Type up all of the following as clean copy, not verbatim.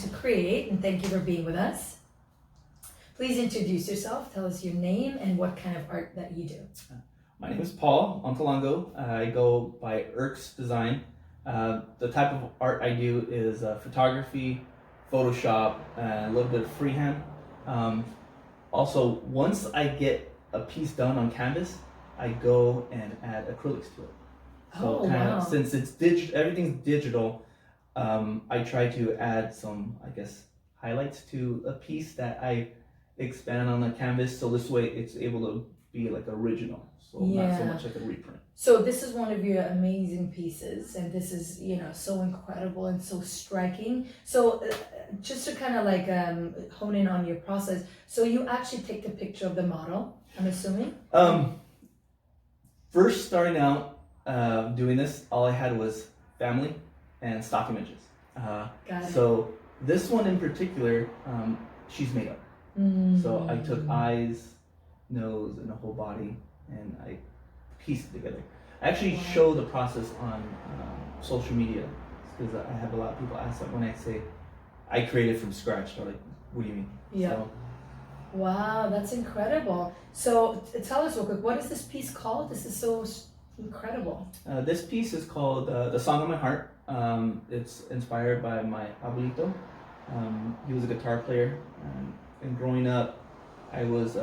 to CRE8, and thank you for being with us. Please introduce yourself, tell us your name and what kind of art that you do. My name is Paul Montelongo. I go by CRE8 Design. The type of art I do is photography, Photoshop, and a little bit of freehand. Also, once I get a piece done on canvas, I go and add acrylics to it. So wow. Since it's everything's digital, I try to add some, I guess, highlights to a piece that I expand on the canvas. So this way it's able to be like original. So not so much like a reprint. So this is one of your amazing pieces, and this is, so incredible and so striking. So just to kind of like hone in on your process, so you actually take the picture of the model, I'm assuming? First starting out doing this, all I had was family and stock images. So this one in particular, she's made up. So I took eyes, nose, and the whole body, and I pieced it together. I actually show the process on social media, because I have a lot of people ask that when I say I created from scratch. They're like, what do you mean? Yeah. So, wow, that's incredible. So tell us real quick, what is this piece called? This is so incredible. This piece is called The Song of My Heart. It's inspired by my abuelito. He was a guitar player, and growing up, I was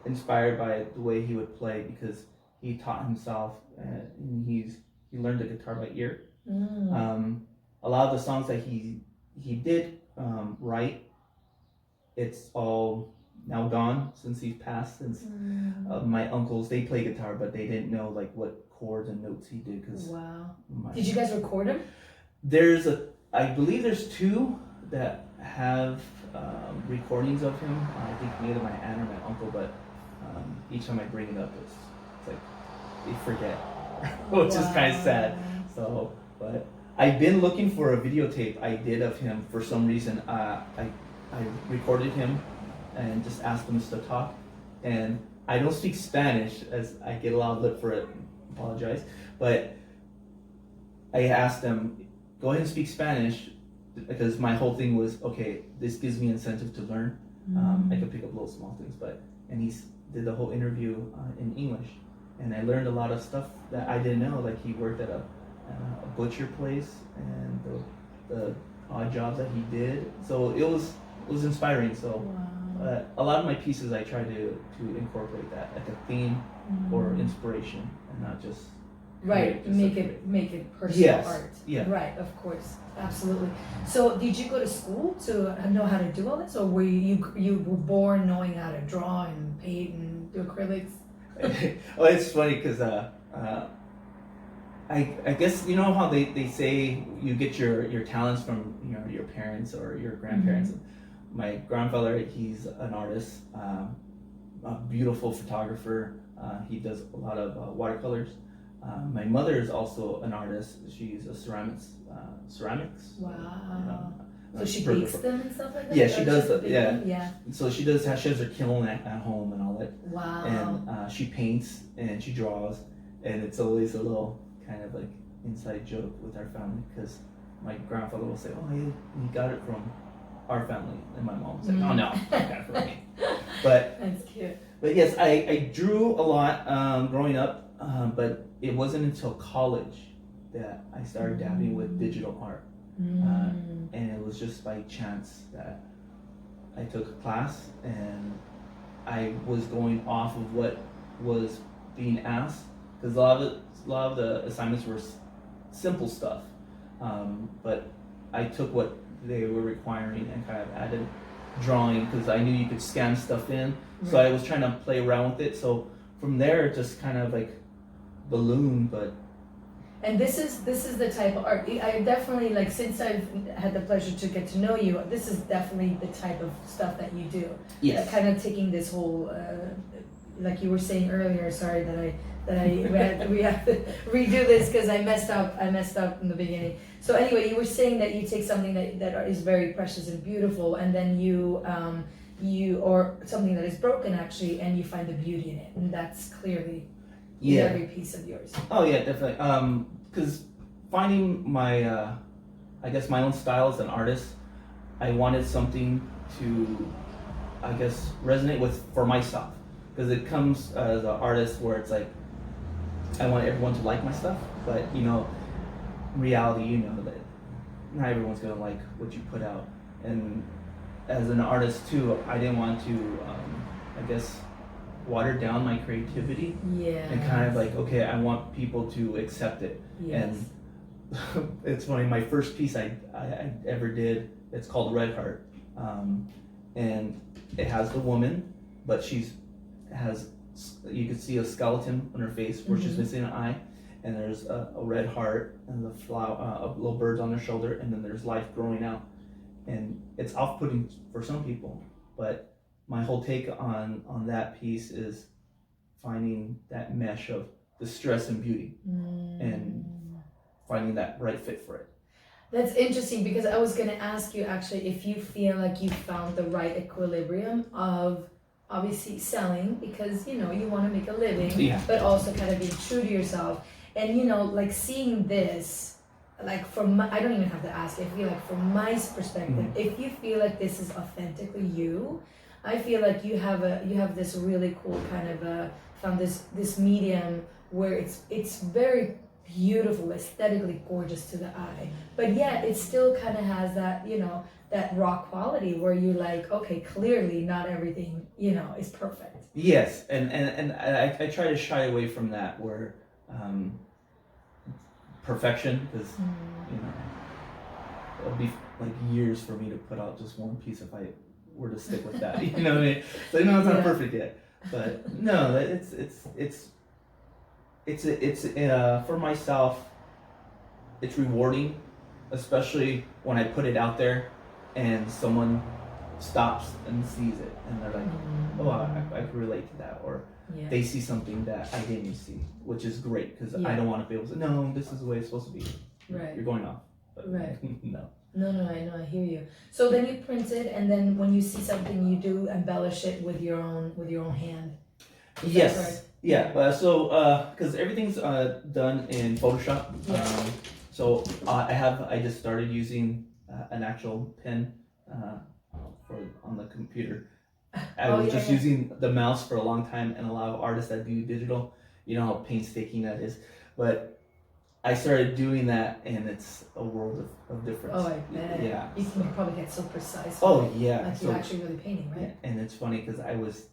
inspired by the way he would play, because he taught himself, and he learned the guitar by ear. A lot of the songs that he did write, it's all now gone since he's passed. Since my uncles, they play guitar, but they didn't know like what chords and notes he did. Wow. Did you guys record him? I believe there's two that have recordings of him. I think neither my aunt or my uncle, but each time I bring it up, it's like they forget, which is kind of sad. So, but I've been looking for a videotape I did of him for some reason. I recorded him and just asked him to talk, and I don't speak Spanish, as I get a lot of lip for it. Apologize, but I asked him, go ahead and speak Spanish, because my whole thing was, okay, this gives me incentive to learn. I could pick up little small things, and he did the whole interview in English, and I learned a lot of stuff that I didn't know. Like he worked at a butcher place, and the odd jobs that he did. So it was inspiring. So a lot of my pieces, I try to incorporate that, like a theme or inspiration, and not just make it personal art. Yeah. Right, of course, absolutely. So did you go to school to know how to do all this, or were you were born knowing how to draw and paint and do acrylics? Well, it's funny because I guess you know how they say you get your talents from your parents or your grandparents. My grandfather, he's an artist, a beautiful photographer. He does a lot of watercolors. My mother is also an artist. She's a ceramics. Wow. So she bakes them and stuff like that? Yeah, she does that. Yeah. Yeah. So she has her kiln at home and all that. Wow. And she paints and she draws, and it's always a little kind of like inside joke with our family, because my grandfather will say, "Oh, he got it from our family," and my mom will say, "Oh no, I got it from me." But that's cute. But yes, I drew a lot growing up, but it wasn't until college that I started dabbling with digital art. And it was just by chance that I took a class, and I was going off of what was being asked, because a lot of the assignments were simple stuff, but I took what they were requiring and kind of added drawing, because I knew you could scan stuff in. So I was trying to play around with it. So from there, it just kind of like ballooned. But and this is the type of art I definitely like. Since I've had the pleasure to get to know you, this is definitely the type of stuff that you do. Yes. Kind of taking this whole, like you were saying earlier. Sorry that we have to redo this because I messed up in the beginning. So anyway, you were saying that you take something that is very precious and beautiful, and then you or something that is broken actually, and you find the beauty in it, and that's clearly in every piece of yours. Oh yeah, definitely. Because finding my, I guess my own style as an artist, I wanted something to, I guess, resonate with for myself, because it comes as an artist where it's like I want everyone to like my stuff, but you know, in reality, you know that not everyone's gonna like what you put out. And as an artist too, I didn't want to, I guess, water down my creativity. Yeah. And kind of like, okay, I want people to accept it. Yes. And it's funny, my first piece I ever did, it's called Red Heart. And it has the woman, but you can see a skeleton on her face where she's missing an eye. And there's a red heart and the flower, little birds on their shoulder, and then there's life growing out. And it's off-putting for some people, but my whole take on that piece is finding that mesh of distress and beauty, and finding that right fit for it. That's interesting, because I was going to ask you actually if you feel like you found the right equilibrium of obviously selling, because you know you want to make a living, but also kind of being true to yourself. And you know, like seeing this, like I don't even have to ask, I feel like from my perspective, if you feel like this is authentically you, I feel like you have this really cool kind of found this medium where it's very beautiful, aesthetically gorgeous to the eye, but yet it still kind of has that, you know, that raw quality where you're like, okay, clearly not everything, you know, is perfect. Yes, and I try to shy away from that, where perfection, because you know, it'll be like years for me to put out just one piece if I were to stick with that. You know what I mean? So no, it's not perfect yet, but no, it's for myself. It's rewarding, especially when I put it out there and someone stops and sees it and they're like, oh, I can relate to that, or they see something that I didn't see, which is great, because I don't want to be able to say, no, this is the way it's supposed to be. Right. You're going off. But no. No, I know, I hear you. So then you print it, and then when you see something, you do embellish it with your own hand. Yes. Yeah. So because everything's done in Photoshop. So I just started using an actual pen on the computer. I was just using the mouse for a long time, and a lot of artists that do digital, you know how painstaking that is. But I started doing that, and it's a world of difference. Oh, I bet. Yeah. You can probably get so precise. Oh, yeah. Like you're actually really painting, right? Yeah. And it's funny because I was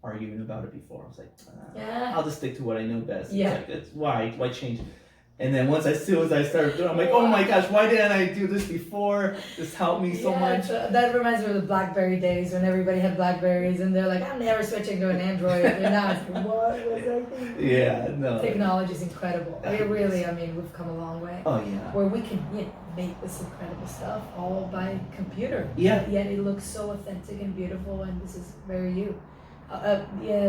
arguing about it before. I was like, I'll just stick to what I know best. Yeah. It's like, why change? And then as soon as I started doing it, I'm like, oh my gosh, why didn't I do this before? This helped me so much. That reminds me of the BlackBerry days when everybody had Blackberries and they're like, I'm never switching to an Android. And now it's like, what was I thinking? Yeah, no. Technology is incredible. It really, I mean, we've come a long way. Oh, yeah. Where we can, you know, make this incredible stuff all by computer. Yeah. Yet it looks so authentic and beautiful, and this is very you.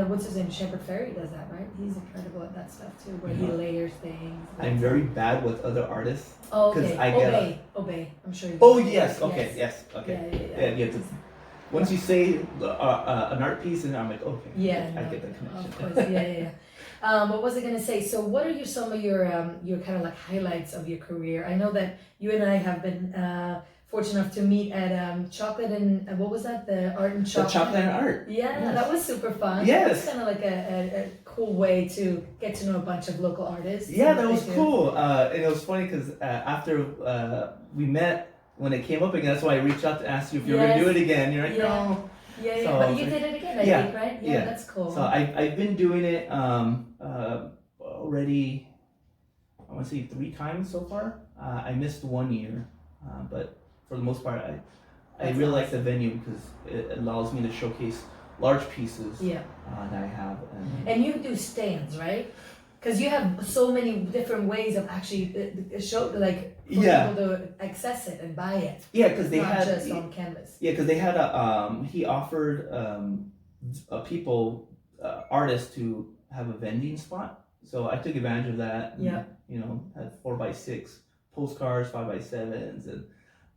What's his name? Shepherd Ferry does that, right? He's incredible at that stuff too, where he layers things. I'm very bad with other artists. Oh, okay. Obey. I'm sure you. Oh, yes. Okay. Yes. Okay. Yeah. Once you say an art piece, and I'm like, okay. Yeah. I get the connection. Of course. Yeah. What was I gonna say? So, what are some of your kind of like highlights of your career? I know that you and I have been fortunate enough to meet at Chocolate and what was that? The Art and Chocolate. The Chocolate and Art. Yeah, yes. That was super fun. Yes. It's kind of like a cool way to get to know a bunch of local artists. Yeah, that was cool. And it was funny because after we met, when it came up again, that's why I reached out to ask you if you were going to do it again. You're like, no. Yeah. So, but you did it again, I think, right? Yeah, that's cool. So I've been doing it already, I want to say 3 times so far. I missed 1 year, but for the most part, I really like the venue because it allows me to showcase large pieces that I have. And you do stands, right? Because you have so many different ways of actually for people to access it and buy it. Yeah, because they not had just on canvas. Yeah, because they had he offered artists to have a vending spot. So I took advantage of that. And, you know, had 4x6 postcards, 5x7s, and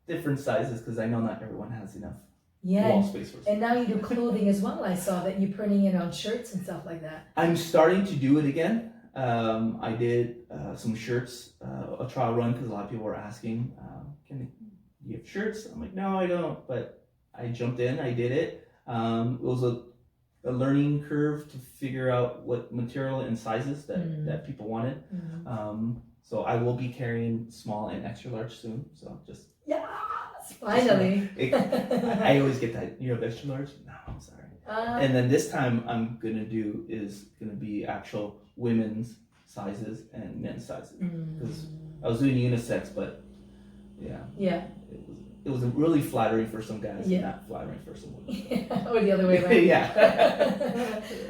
different sizes because I know not everyone has enough wall space for. And now you do clothing as well. I saw that you're printing it on shirts and stuff like that. I'm starting to do it again. I did some shirts, a trial run because a lot of people were asking, can you have shirts? I'm like, no, I don't. But I jumped in, I did it. It was a learning curve to figure out what material and sizes that people wanted. So I will be carrying small and extra large soon. So just Yes, finally. I always get that. You have extra large? No, I'm sorry. And then this time I'm gonna do is gonna be actual women's sizes and men's sizes because I was doing unisex, but yeah, it was really flattering for some guys, and not flattering for some women. Or the other way around. Yeah.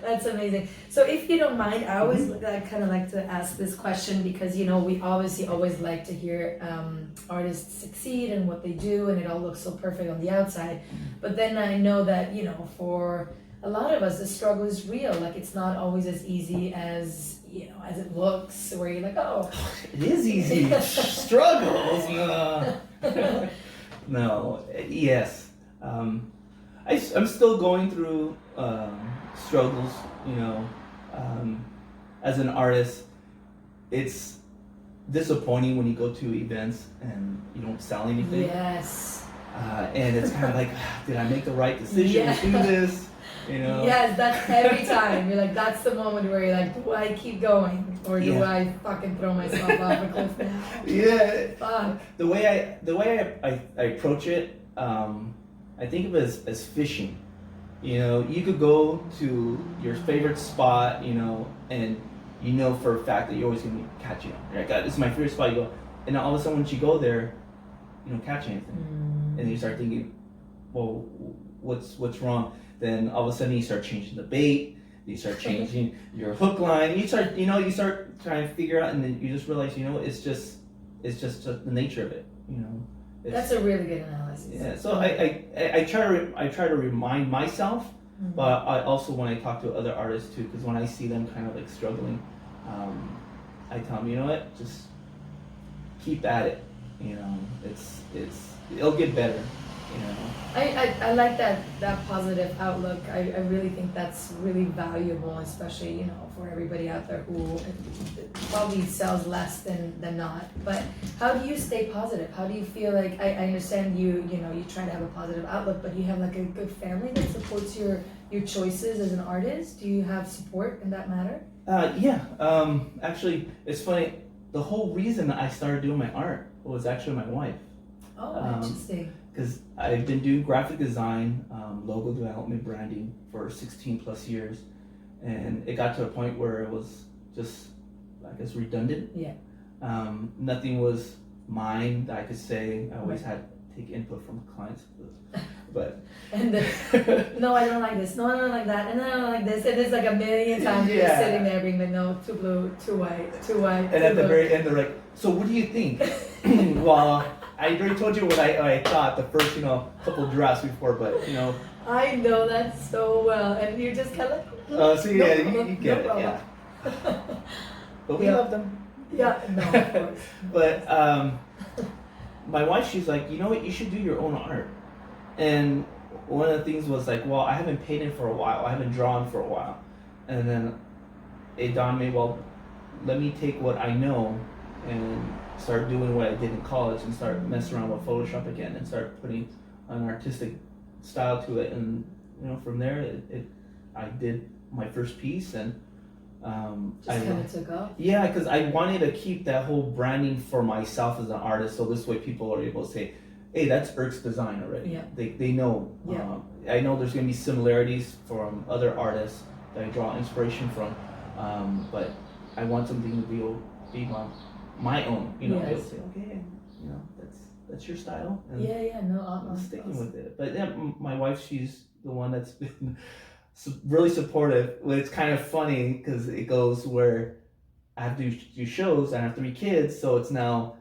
That's amazing. So if you don't mind, I always kind of like to ask this question because we obviously always like to hear artists succeed and what they do, and it all looks so perfect on the outside. But then I know that for a lot of us, the struggle is real. Like it's not always as easy as as it looks. Where you're like, oh, it is easy. Struggles. No. Yes. I'm still going through struggles. As an artist, it's disappointing when you go to events and you don't sell anything. Yes. And it's kind of like, did I make the right decision to do this? Yes, that's every time. You're like, that's the moment where you're like, do I keep going or do I fucking throw myself off a cliff now? Yeah. Fuck. The way I approach it, I think of it as fishing. You could go to your favorite spot, and for a fact that you're always gonna be catching them. Right? This is my favorite spot. You go, and all of a sudden, once you go there, you don't catch anything, and then you start thinking, well, what's wrong? Then all of a sudden you start changing the bait, you start changing your hook line, you start trying to figure out, and then you just realize, it's just the nature of it, That's a really good analysis. Yeah, so I try to remind myself, but I also, when I talk to other artists too, because when I see them kind of like struggling, I tell them, what, just keep at it, it'll get better. I like that positive outlook. I really think that's really valuable, especially for everybody out there who probably sells less than not. But how do you stay positive? How do you feel like I understand you try to have a positive outlook, but you have like a good family that supports your choices as an artist? Do you have support in that matter? Yeah. Actually, it's funny. The whole reason I started doing my art was actually my wife. Oh, interesting. Because I've been doing graphic design, logo development, branding for 16 plus years, and it got to a point where it was just, I guess, redundant. Yeah. Nothing was mine that I could say. I always had to take input from clients, but. No, I don't like this. No, I don't like that. And I don't like this. And it's like a million times you're just sitting there being like, no, too blue, too white, too white. And at the very end, they're like, so what do you think? Well, I already told you what I thought the first, couple drafts before, but I know that so well, and you're just kind of like. So yeah, you get it, yeah. But we love them. Yeah, no, of course. But my wife, she's like, you know what? You should do your own art. And one of the things was like, well, I haven't painted for a while. I haven't drawn for a while. And then it dawned me, well, let me take what I know and start doing what I did in college and start messing around with Photoshop again and start putting an artistic style to it. And from there, I did my first piece, and just kind of took off. Yeah, because I wanted to keep that whole branding for myself as an artist, so this way people are able to say, hey, that's Eric's design already. Yeah. They know. Yeah. I know there's going to be similarities from other artists that I draw inspiration from, but I want something to be my own. Be able to say, okay, that's your style. And I'm sticking with it. But yeah, my wife, she's the one that's been really supportive. It's kind of funny because it goes where I have to do shows. I have 3 kids, so it's now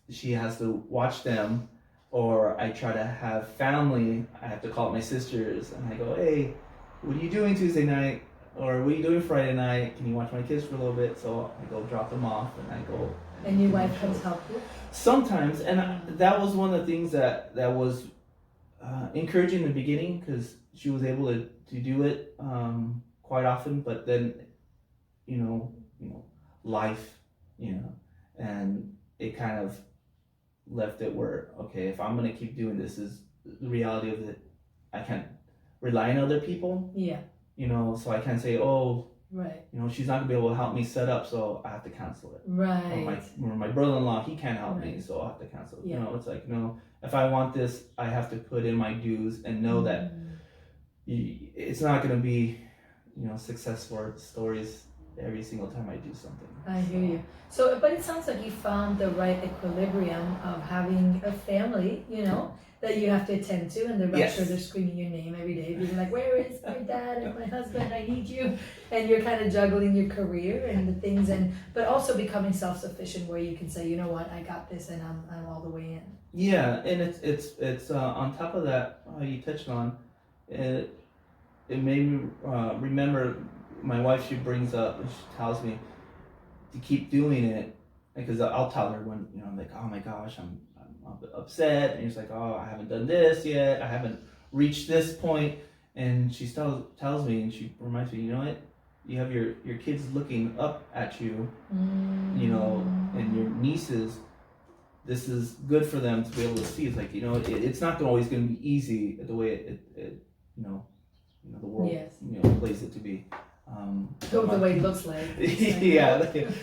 she has to watch them, or I try to have family. I have to call up my sisters and I go, hey, what are you doing Tuesday night? Or what are you doing Friday night? Can you watch my kids for a little bit? So I go drop them off and I go. And your wife comes help you? Sometimes, and that was one of the things that was encouraging in the beginning, because she was able to do it quite often. But then, life, and it kind of left it where, okay, if I'm gonna keep doing this, is the reality of it, I can't rely on other people. Yeah. You know, so I can't say, oh, right. you know, she's not gonna be able to help me set up, so I have to cancel it. Right. Or my brother-in-law, he can't help me, Right. so I have to cancel it. Yeah. You know, it's like, no, if I want this, I have to put in my dues and know that it's not gonna be, you know, success stories every single time I do something. I hear you. So, but it sounds like you found the right equilibrium of having a family, you know, that you have to attend to, and I'm sure they're screaming your name every day, being like, where is my dad and my husband, I need you. And you're kind of juggling your career and the things, but also becoming self-sufficient where you can say, you know what, I got this, and I'm all the way in. Yeah, and it's on top of that, you touched on, it made me remember my wife. She brings up, she tells me to keep doing it, because I'll tell her when, you know, I'm like, oh my gosh, I'm upset, and she's like, oh, I haven't done this yet, I haven't reached this point, and she tells me, and she reminds me, you know what, you have your kids looking up at you, you know, and your nieces. This is good for them to be able to see. It's like, you know, it's not always going to be easy the way it you know, the world, you know, plays it to be. The way it looks like. Yeah,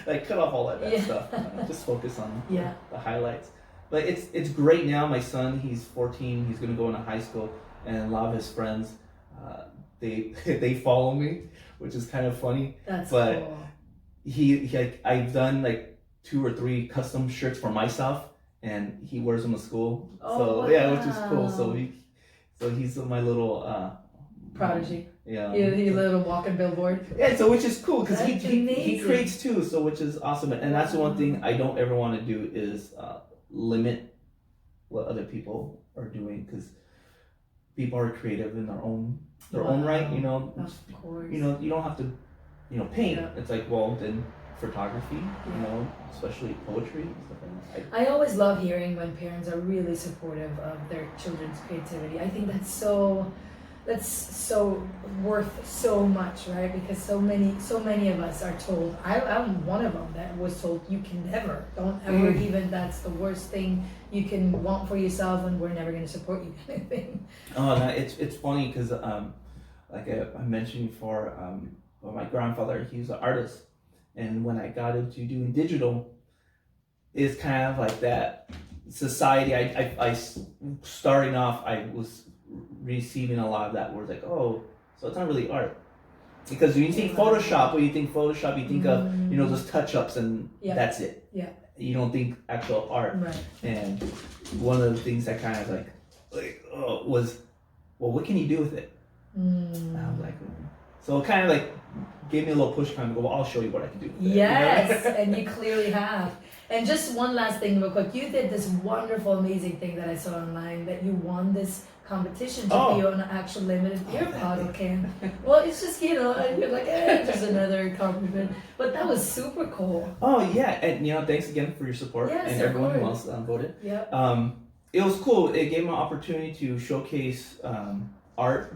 like cut off all that bad stuff. Just focus on the highlights. But it's great now. My son, he's 14. He's going to go into high school, and a lot of his friends, they follow me, which is kind of funny. That's but cool. He I've done like 2 or 3 custom shirts for myself, and he wears them to school. Oh, so wow. yeah, which is cool. So he's my little prodigy. Yeah. He little walking billboard. Yeah, so which is cool because he amazing. creates too, so which is awesome. And that's the one thing I don't ever want to do is limit what other people are doing, because people are creative in their own right, you know. Of course. You know, you don't have to, you know, paint. Yeah. It's like, well, then photography, you know, especially poetry and stuff like that. I always love hearing when parents are really supportive of their children's creativity. I think that's so worth so much, right? Because so many of us are told. I'm one of them that was told, you can never, don't ever even, that's the worst thing you can want for yourself, and we're never going to support you, kind of thing. Oh, no, it's funny because like I mentioned before, well, my grandfather, he's an artist, and when I got into doing digital, it's kind of like that society. I starting off, I was receiving a lot of that, where it's like, oh, so it's not really art, because when you think Photoshop, you think of, you know, just touch-ups and that's it. Yeah. You don't think actual art. Right. And one of the things that kind of like was, well, what can you do with it? And I was like, so it kind of like gave me a little push, kind of go, well, I'll show you what I can do with it. Yes, you know? And you clearly have. And just one last thing real quick, you did this wonderful, amazing thing that I saw online, that you won this competition to be on an actual limited beer bottle can. Well, it's just, you know, you're like, just another compliment. But that was super cool. Oh yeah, and you know, thanks again for your support, and everyone who else voted. Yep. It was cool. It gave me an opportunity to showcase art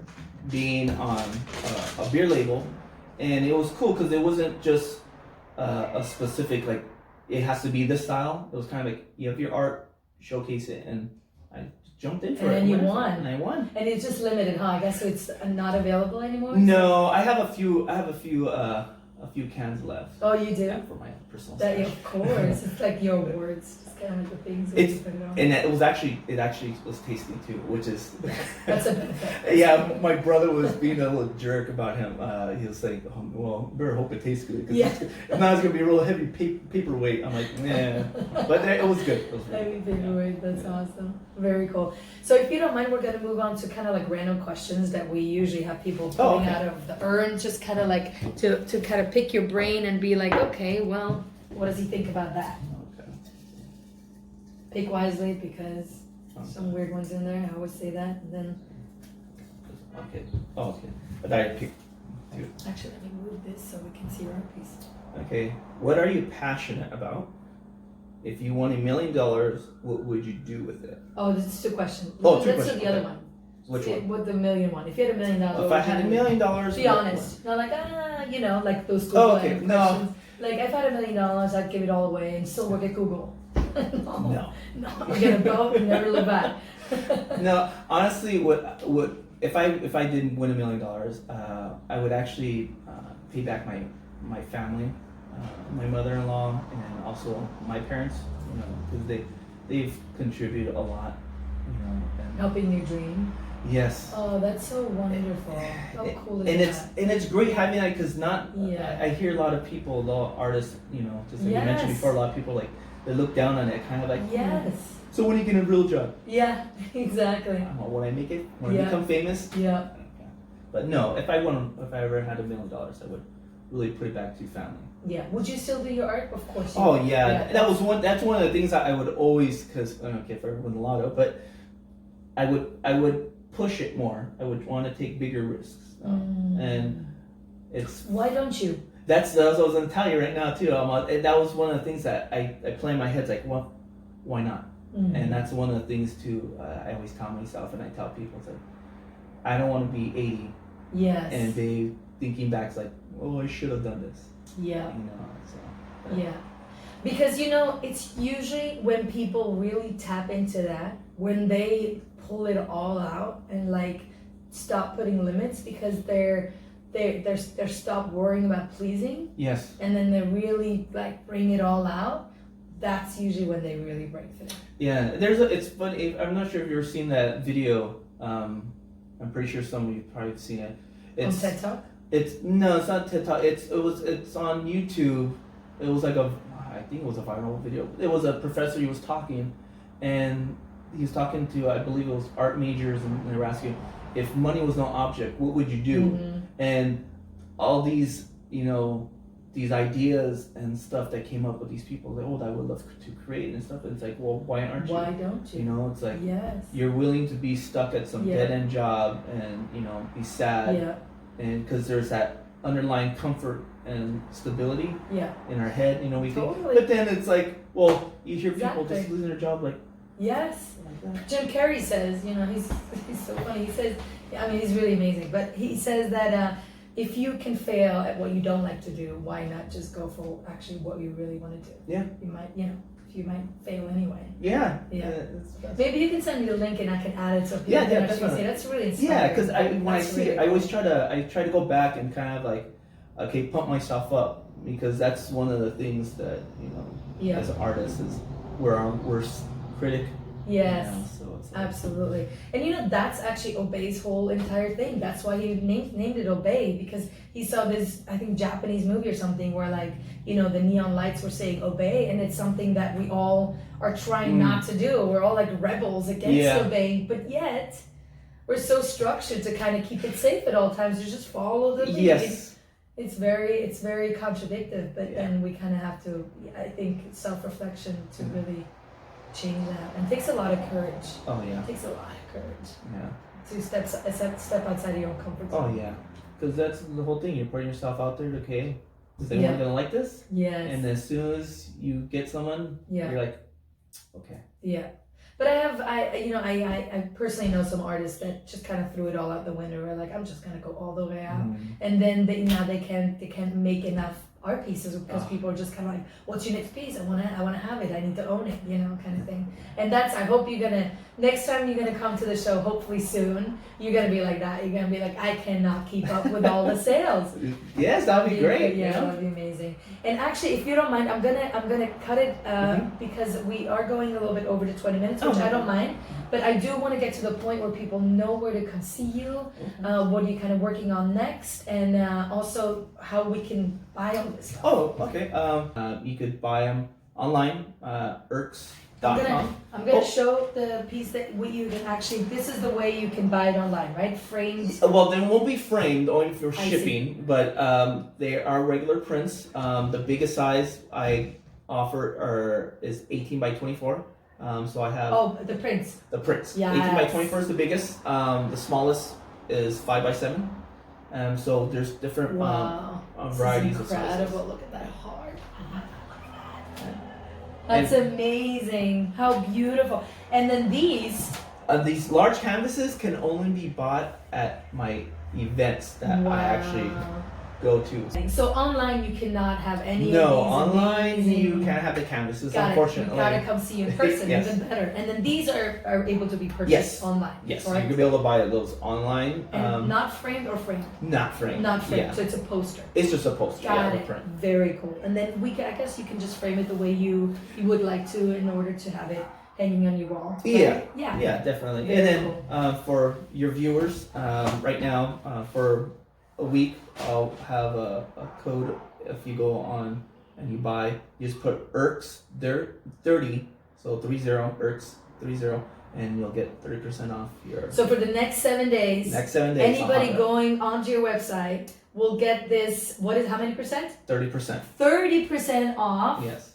being on a beer label, and it was cool because it wasn't just a specific, like, it has to be this style. It was kind of like, you have your art, showcase it, and I jumped in for it. And you won. And I won. And it's just limited, huh? I guess so it's not available anymore? No, I have a few cans left. Oh, you do? Yeah, for my personal stash. That, of course. It's like your words. It's kind of like the things that you put it on. And it actually was tasty too, which is... That's a benefit. Yeah, my brother was being a little jerk about him. He was like, well, better hope it tastes good. Because if not, it's going to be a real heavy paperweight. I'm like, nah. But it was good. It was really heavy paperweight. That's awesome. Very cool. So if you don't mind, we're going to move on to kind of like random questions that we usually have people pulling out of the urn, just kind of like to kind of pick your brain and be like, okay, well, what does he think about that? Okay. Pick wisely, because some weird ones in there. I always say that. And then. Okay. Oh, okay. But I picked two. Actually, let me move this so we can see our piece. Okay. What are you passionate about? If you won $1 million, what would you do with it? Oh, this is 2 questions. Oh, 2 questions. Let's do the other one. Which one? With the $1 million one. If you had $1 million, if I had $1 million, be honest. Not like you know, like those Google questions. No. Like if I had $1 million, I'd give it all away and still work at Google. No, you get a boat and never look back. No, honestly, what if I didn't win $1 million, I would actually pay back my family, my mother-in-law, and also my parents. You know, because they've contributed a lot. You know, and Helping you dream. yes. Oh, that's so wonderful. How cool is and that? it's great having that because Yeah. I hear a lot of people, a lot of artists, you know, just like you mentioned Yes. before, a lot of people like they look down on it, kind of like, Yes. so when are you getting a real job? Yeah, exactly. When I make it, when I Yeah. become famous. Yeah. But no, if I ever had $1 million, I would really put it back to family. Yeah. Would you still do your art? Of course you Oh would. yeah, that's one of the things that I would always, because I don't care if I ever win the lotto, but I would push it more. I would want to take bigger risks, and it's. Why don't you? That's what I was gonna tell you right now too. And that was one of the things that I play in my head. It's like, well, why not? And that's one of the things too. I always tell myself, and I tell people, it's like, I don't want to be 80. Yes. And they thinking back, it's like, oh, I should have done this. Yeah. You know. So. Yeah. Because it's usually when people really tap into that, when they pull it all out and like stop putting limits because they're stop worrying about pleasing. Yes. And then they really like bring it all out. That's usually when they really break through. Yeah, it's funny. I'm not sure if you've ever seen that video. I'm pretty sure some of you probably have seen it. It's on TED Talk? It's not TED Talk. It's on YouTube. It was like I think it was a viral video. It was a professor. He was talking, and he was talking to, I believe it was art majors, and they were asking, if money was no object, what would you do? Mm-hmm. And all these, these ideas and stuff that came up with these people, like, oh, I would love to create and stuff. And it's like, well, why aren't you? Why don't you? It's like, yes. You're willing to be stuck at some dead end job and, be sad. Yeah. And because there's that underlying comfort and stability in our head, we totally. think. But then it's like, well, you hear people just losing their job, like. Yes. Jim Carrey says, he's so funny. He says, he's really amazing. But he says that if you can fail at what you don't like to do, why not just go for actually what you really want to do? Yeah. You might, you might fail anyway. Yeah. Maybe you can send me the link and I can add it so people can actually see. That's really inspiring. Yeah, because when I see really it, I always try to go back and kind of like, okay, pump myself up, because that's one of the things that as an artist is we're our worst critic. Yes. So it's like, absolutely. And that's actually Obey's whole entire thing. That's why he named it Obey, because he saw this, I think, Japanese movie or something where like, the neon lights were saying obey, and it's something that we all are trying not to do. We're all like rebels against obeying, but yet we're so structured to kind of keep it safe at all times to just follow the lead. Yes. It's very contradictory, but then we kind of have to, I think, self-reflection to really change that. And it takes a lot of courage. Oh yeah. It takes a lot of courage. Yeah. To step outside of your own comfort zone. Oh yeah. Because that's the whole thing. You're putting yourself out there. Okay, is anyone gonna like this? Yes. And as soon as you get someone, you're like, okay. Yeah. But I personally know some artists that just kind of threw it all out the window. Or like, I'm just gonna go all the way out, and then they can't make enough art pieces because people are just kind of like, what's your next piece? I wanna have it. I need to own it, kind of thing. And I hope next time you're gonna come to the show, hopefully soon, you're gonna be like that. You're gonna be like, I cannot keep up with all the sales. Yes, that'd be great. Yeah, that'd be amazing. And actually, if you don't mind, I'm gonna cut it because we are going a little bit over to 20 minutes, which I don't mind. But I do want to get to the point where people know where to come see you, what are you kind of working on next, and also how we can buy all this stuff. Oh, okay. You could buy them online, CRE8.com. I'm gonna show the piece that you can actually. This is the way you can buy it online, right? Framed. Well, they won't be framed, only for shipping, but they are regular prints. The biggest size I offer is 18 by 24. So I have. Oh, the prints. The prints. Yeah. 18 by 24 is the biggest. The smallest is 5 by 7. So there's different varieties of sizes. Incredible! Look at that heart. That's amazing. How beautiful. And then these large canvases can only be bought at my events that I actually go to. So online you cannot have any No, of these online amazing- you can't have the canvases, Got unfortunately. it. We gotta come see you in person, Yes. even better. And then these are able to be purchased Yes. online. Yes, correct? you can be able to buy those online. And not framed or framed? Not framed. Not framed. Yeah. So it's a poster. It's just a poster. Got yeah, it. print. Very cool. And then I guess you can just frame it the way you would like to in order to have it hanging on your wall. Right? Yeah. Yeah. Yeah, definitely. Very and then cool. for your viewers, right now, for a week, I'll have a code. If you go on and you buy, you just put ERCS 30, so 30 ERCS 30, and you'll get 30% off your So for the next 7 days, next 7 days. anybody going onto your website will get this. How many percent? 30%. 30% off. Yes.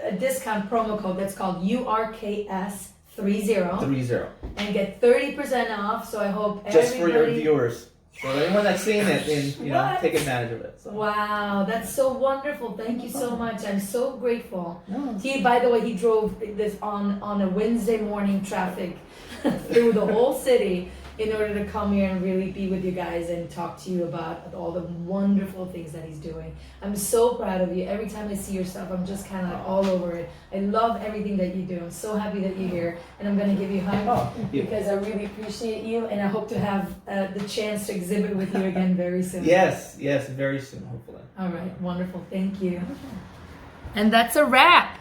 A discount promo code that's called URKS30 30. and get 30% off. So I hope Just for your everybody. viewers. So anyone that's seeing it, then What? take advantage of it. So. Wow, that's so wonderful. Thank you so much. I'm so grateful. No. By the way, he drove this on a Wednesday morning traffic through the whole city in order to come here and really be with you guys and talk to you about all the wonderful things that he's doing. I'm so proud of you. Every time I see your stuff, I'm just kind of like all over it. I love everything that you do. I'm so happy that you're here, and I'm going to give you a hug Oh, thank you. because I really appreciate you, and I hope to have the chance to exhibit with you again very soon. Yes, very soon, hopefully. All right, wonderful. Thank you. And that's a wrap.